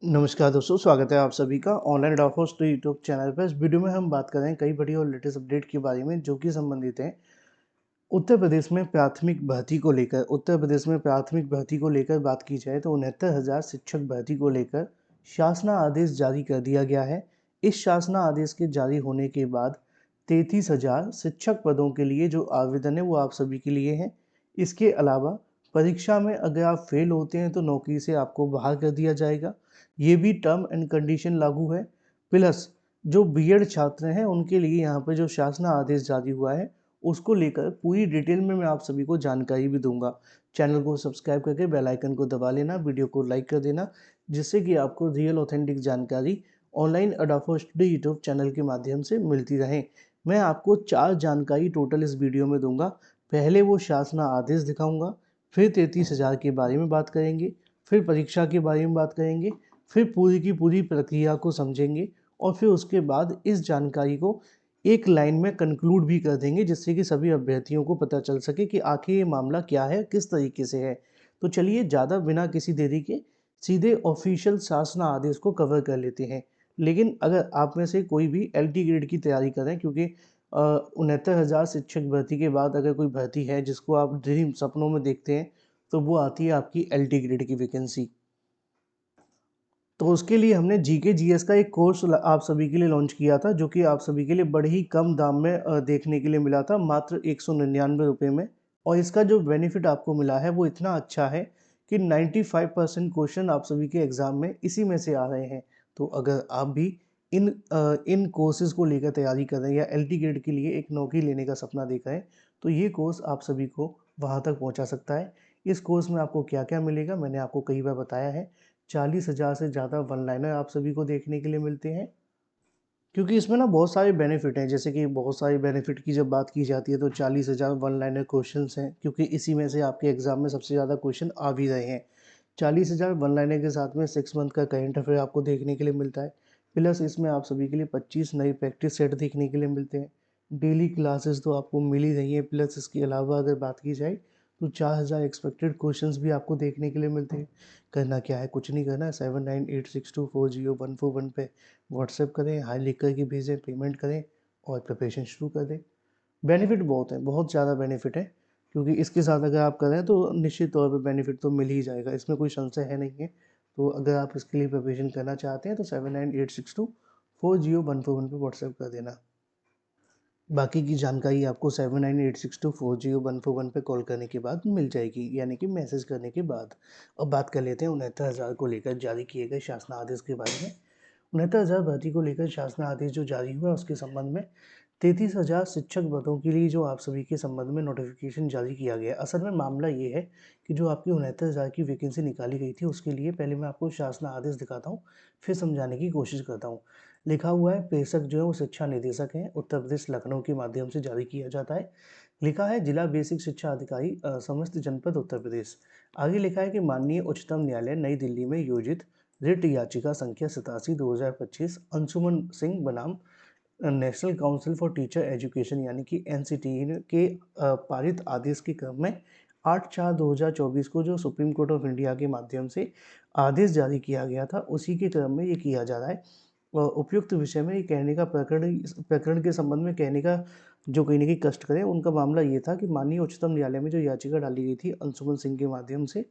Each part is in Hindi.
नमस्कार दोस्तों, स्वागत है आप सभी का ऑनलाइन डॉफोस टू यूट्यूब चैनल पर। इस वीडियो में हम बात कर रहे हैं कई बड़ी और लेटेस्ट अपडेट के बारे में जो कि संबंधित हैं उत्तर प्रदेश में प्राथमिक भर्ती को लेकर। उत्तर प्रदेश में प्राथमिक भर्ती को लेकर बात की जाए तो 69,000 शिक्षक भर्ती को लेकर शासना आदेश जारी कर दिया गया है। इस शासना आदेश के जारी होने के बाद 33,000 शिक्षक पदों के लिए जो आवेदन है वो आप सभी के लिए है। इसके अलावा परीक्षा में अगर आप फेल होते हैं तो नौकरी से आपको बाहर कर दिया जाएगा। ये भी टर्म एंड कंडीशन लागू है। प्लस जो बीएड छात्र हैं उनके लिए यहाँ पर जो शासना आदेश जारी हुआ है उसको लेकर पूरी डिटेल में मैं आप सभी को जानकारी भी दूंगा। चैनल को सब्सक्राइब करके बेल आइकन को दबा लेना, वीडियो को लाइक कर देना, जिससे कि आपको रियल ऑथेंटिक जानकारी ऑनलाइन अडाफो स्टडी यूट्यूब चैनल के माध्यम से मिलती रहे। मैं आपको 4 जानकारी टोटल इस वीडियो में दूंगा। पहले वो शासना आदेश दिखाऊंगा, फिर 33,000 के बारे में बात करेंगे, फिर परीक्षा के बारे में बात करेंगे, फिर पूरी की पूरी प्रक्रिया को समझेंगे और फिर उसके बाद इस जानकारी को एक लाइन में कंक्लूड भी कर देंगे, जिससे कि सभी अभ्यर्थियों को पता चल सके कि आखिर ये मामला क्या है, किस तरीके से है। तो चलिए ज़्यादा बिना किसी देरी के सीधे ऑफिशियल शासना आदेश को कवर कर लेते हैं। लेकिन अगर आप में से कोई भी एलटी ग्रेड की तैयारी करें, क्योंकि 69,000 शिक्षक भर्ती के बाद अगर कोई भर्ती है जिसको आप ड्रीम सपनों में देखते हैं तो वो आती है आपकी एलटी ग्रेड की वैकेंसी। तो उसके लिए हमने जीके जीएस का एक कोर्स आप सभी के लिए लॉन्च किया था, जो कि आप सभी के लिए बड़े ही कम दाम में देखने के लिए मिला था, मात्र 199 रुपये में। और इसका जो बेनिफिट आपको मिला है वो इतना अच्छा है कि 95% क्वेश्चन आप सभी के एग्ज़ाम में इसी में से आ रहे हैं। तो अगर आप भी इन कोर्सेज़ को लेकर तैयारी कर रहे हैं या एलटी ग्रेड के लिए एक नौकरी लेने का सपना देख रहे हैं, तो ये कोर्स आप सभी को वहाँ तक पहुँचा सकता है। इस कोर्स में आपको क्या क्या मिलेगा मैंने आपको कई बार बताया है। 40,000 से ज़्यादा वन लाइनर आप सभी को देखने के लिए मिलते हैं, क्योंकि इसमें ना बहुत सारे बेनिफिट हैं। जैसे कि बहुत सारे बेनिफिट की जब बात की जाती है तो 40,000 वन लाइनर क्वेश्चंस हैं, क्योंकि इसी में से आपके एग्जाम में सबसे ज़्यादा क्वेश्चन आ भी रहे हैं। 40,000 वन लाइनर के साथ में 6 मंथ का करेंट अफेयर आपको देखने के लिए मिलता है। प्लस इसमें आप सभी के लिए 25 नई प्रैक्टिस सेट देखने के लिए मिलते हैं। डेली क्लासेस तो आपको मिल ही रही है। प्लस इसके अलावा अगर बात की जाए तो 4,000 एक्सपेक्टेड क्वेश्चंस भी आपको देखने के लिए मिलते हैं। करना क्या है, कुछ नहीं करना है। 7986240141 पे व्हाट्सएप करें, हाई लिख कर के भेजें, पेमेंट करें और प्रिपरेशन शुरू कर दें। बेनिफिट बहुत है, बहुत ज़्यादा बेनिफिट है, क्योंकि इसके साथ अगर आप करें तो निश्चित तौर पे बेनिफिट तो मिल ही जाएगा, इसमें कोई संशय है नहीं है। तो अगर आप इसके लिए प्रिपरेशन करना चाहते हैं तो 7986240141 पे व्हाट्सएप कर देना। बाकी की जानकारी आपको 7986240141 पे कॉल करने के बाद मिल जाएगी, यानी कि मैसेज करने के बाद। अब बात कर लेते हैं 69,000 को लेकर जारी किए गए शासना आदेश के बारे में। 69,000 भर्ती को लेकर शासना आदेश जो जारी हुआ उसके संबंध में 33,000 शिक्षक पदों के लिए जो आप सभी के संबंध में नोटिफिकेशन जारी किया गया है। असल में मामला ये है कि जो आपकी 69,000 की वैकेंसी निकाली गई थी उसके लिए पहले मैं आपको शासना आदेश दिखाता हूँ, फिर समझाने की कोशिश करता हूँ। लिखा हुआ है, प्रेषक जो है वो शिक्षा निदेशक हैं, उत्तर प्रदेश लखनऊ के माध्यम से जारी किया जाता है। लिखा है जिला बेसिक शिक्षा अधिकारी समस्त जनपद उत्तर प्रदेश। आगे लिखा है कि माननीय उच्चतम न्यायालय नई दिल्ली में योजित रिट याचिका संख्या 87/2025 अंशुमन सिंह बनाम national council for teacher education यानी कि एनसीटीई के पारित आदेश के क्रम में 8/4/2024 को जो सुप्रीम कोर्ट ऑफ इंडिया के माध्यम से आदेश जारी किया गया था उसी के क्रम में ये किया जा रहा है। उपयुक्त विषय में ये कहने का प्रकरण के संबंध में कहने का जो कहीं न कहीं कष्ट करें, उनका मामला ये था कि माननीय उच्चतम न्यायालय में जो याचिका डाली गई थी अंशुमन सिंह के माध्यम से,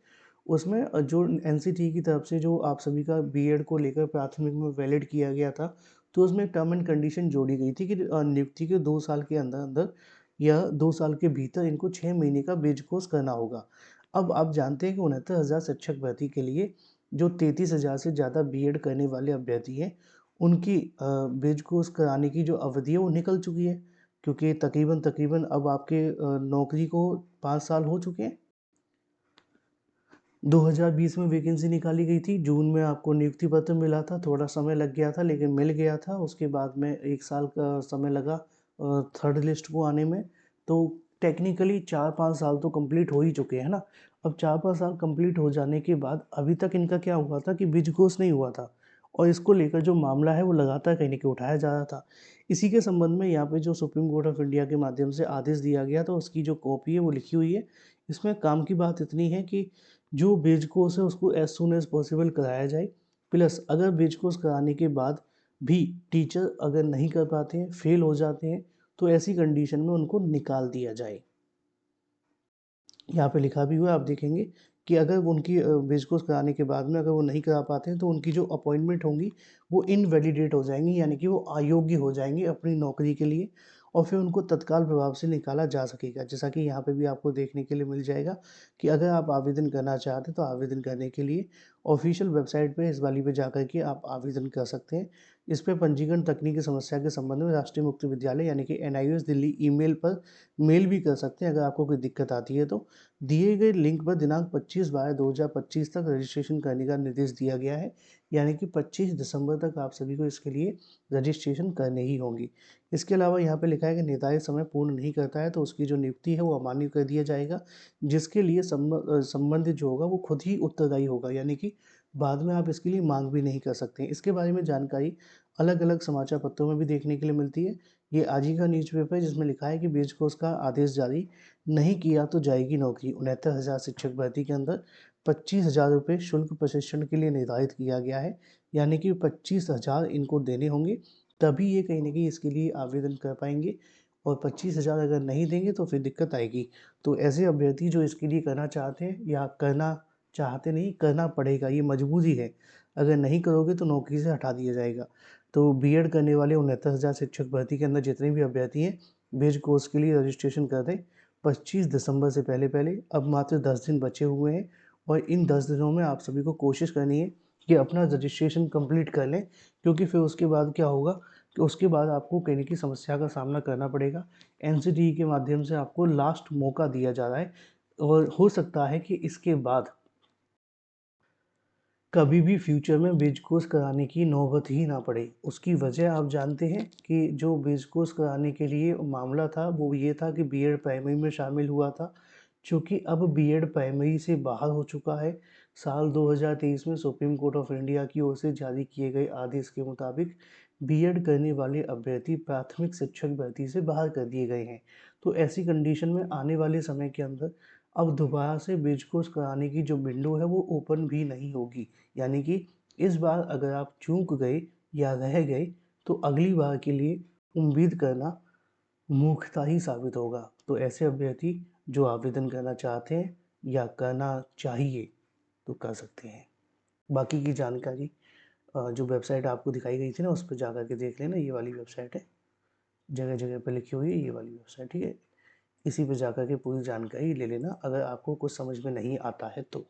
उसमें जो एनसीटीई की तरफ से जो आप सभी का बीएड को लेकर प्राथमिक में वैलिड किया गया था, तो उसमें टर्म एंड कंडीशन जोड़ी गई थी कि नियुक्ति के 2 साल के अंदर-अंदर या 2 साल के भीतर इनको 6 महीने का ब्रिज कोर्स करना होगा। अब आप जानते हैं कि 69,000 शिक्षक भर्ती के लिए जो 33,000 से ज़्यादा बीएड करने वाले अभ्यर्थी हैं, उनकी ब्रिज कोर्स कराने की जो अवधि है वो निकल चुकी है, क्योंकि तकरीबन अब आपके नौकरी को 5 साल हो चुके हैं। 2020 में वैकेंसी निकाली गई थी, जून में आपको नियुक्ति पत्र मिला था, थोड़ा समय लग गया था लेकिन मिल गया था। उसके बाद में 1 साल का समय लगा थर्ड लिस्ट को आने में। तो टेक्निकली 4-5 साल तो कंप्लीट हो ही चुके हैं ना। अब 4-5 साल कंप्लीट हो जाने के बाद अभी तक इनका क्या हुआ था कि ब्रिज कोर्स नहीं हुआ था, और इसको लेकर जो मामला है वो लगातार कहीं न कहीं उठाया जा रहा था। इसी के संबंध में यहाँ पे जो सुप्रीम कोर्ट ऑफ इंडिया के माध्यम से आदेश दिया गया तो उसकी जो कॉपी है वो लिखी हुई है। इसमें काम की बात इतनी है कि जो ब्रिज कोर्स है उसको एज़ सून एज़ पॉसिबल कराया जाए। प्लस अगर बेच कोर्स कराने के बाद भी टीचर अगर नहीं कर पाते हैं, फेल हो जाते हैं, तो ऐसी कंडीशन में उनको निकाल दिया जाए। यहाँ पे लिखा भी हुआ है, आप देखेंगे कि अगर वो उनकी बेस कोर्स कराने के बाद में अगर वो नहीं करा पाते हैं, तो उनकी जो अपॉइंटमेंट होंगी वो इनवैलिडेट हो जाएंगी, यानी कि वो अयोग्य हो जाएंगे अपनी नौकरी के लिए, और फिर उनको तत्काल प्रभाव से निकाला जा सकेगा। जैसा कि यहाँ पे भी आपको देखने के लिए मिल जाएगा कि अगर आप आवेदन करना चाहते हैं तो आवेदन करने के लिए ऑफिशियल वेबसाइट पे इस वाली पे जाकर के आप आवेदन कर सकते हैं। इस पे पंजीकरण तकनीकी समस्या के संबंध में राष्ट्रीय मुक्त विद्यालय यानी कि NIOS दिल्ली ईमेल पर मेल भी कर सकते हैं अगर आपको कोई दिक्कत आती है तो। दिए गए लिंक पर दिनांक 25/12/2025 तक रजिस्ट्रेशन करने का निर्देश दिया गया है, यानी कि 25 दिसंबर तक आप सभी को इसके लिए रजिस्ट्रेशन करने ही होंगी। इसके अलावा यहाँ पे लिखा है कि निर्धारित समय पूर्ण नहीं करता है तो उसकी जो नियुक्ति है वो अमान्य कर दिया जाएगा, जिसके लिए संबंधित जो होगा वो खुद ही उत्तरदायी होगा, यानी कि बाद में आप इसके लिए मांग भी नहीं कर सकते। इसके बारे में जानकारी अलग अलग समाचार पत्रों में भी देखने के लिए मिलती है। ये आज ही का न्यूज़पेपर है जिसमें लिखा है कि बेच कोर्स का आदेश जारी नहीं किया तो जाएगी नौकरी। 69,000 शिक्षक भर्ती के अंदर 25,000 रुपये शुल्क प्रशिक्षण के लिए निर्धारित किया गया है, यानी कि 25,000 इनको देने होंगे, तभी ये कहीं ना कहीं इसके लिए आवेदन कर पाएंगे, और 25,000 अगर नहीं देंगे तो फिर दिक्कत आएगी। तो ऐसे अभ्यर्थी जो इसके लिए करना चाहते हैं, या करना चाहते नहीं, करना पड़ेगा, ये मजबूरी है, अगर नहीं करोगे तो नौकरी से हटा दिया जाएगा। तो बीएड करने वाले 69,000 शिक्षक भर्ती के अंदर जितने भी अभ्यर्थी हैं, बेज कोर्स के लिए रजिस्ट्रेशन कर दें 25 दिसंबर से पहले पहले। अब मात्र 10 दिन बचे हुए हैं, और इन 10 दिनों में आप सभी को कोशिश करनी है कि अपना रजिस्ट्रेशन कंप्लीट कर लें, क्योंकि फिर उसके बाद क्या होगा कि उसके बाद आपको कहीं की समस्या का सामना करना पड़ेगा। NCTE के माध्यम से आपको लास्ट मौका दिया जा रहा है, और हो सकता है कि इसके बाद कभी भी फ्यूचर में बेच कोर्स कराने की नौबत ही ना पड़े। उसकी वजह आप जानते हैं कि जो बेच कोर्स कराने के लिए मामला था वो ये था कि बीएड प्राइमरी में शामिल हुआ था, चूँकि अब बीएड प्राइमरी से बाहर हो चुका है। साल 2023 में सुप्रीम कोर्ट ऑफ इंडिया की ओर से जारी किए गए आदेश के मुताबिक बीएड करने वाले अभ्यर्थी प्राथमिक शिक्षक भर्ती से बाहर कर दिए गए हैं। तो ऐसी कंडीशन में आने वाले समय के अंदर अब दोबारा से बेच कोर्स कराने की जो विंडो है वो ओपन भी नहीं होगी, यानी कि इस बार अगर आप चूक गए या रह गए तो अगली बार के लिए उम्मीद करना मूर्खता ही साबित होगा। तो ऐसे अभ्यर्थी जो आवेदन करना चाहते हैं या करना चाहिए तो कर सकते हैं। बाकी की जानकारी जो वेबसाइट आपको दिखाई गई थी ना, उस पर जा कर के देख लेना, ये वाली वेबसाइट है, जगह जगह पर लिखी हुई है ये वाली वेबसाइट, ठीक है। इसी पे जा कर के पूरी जानकारी ले लेना अगर आपको कुछ समझ में नहीं आता है तो।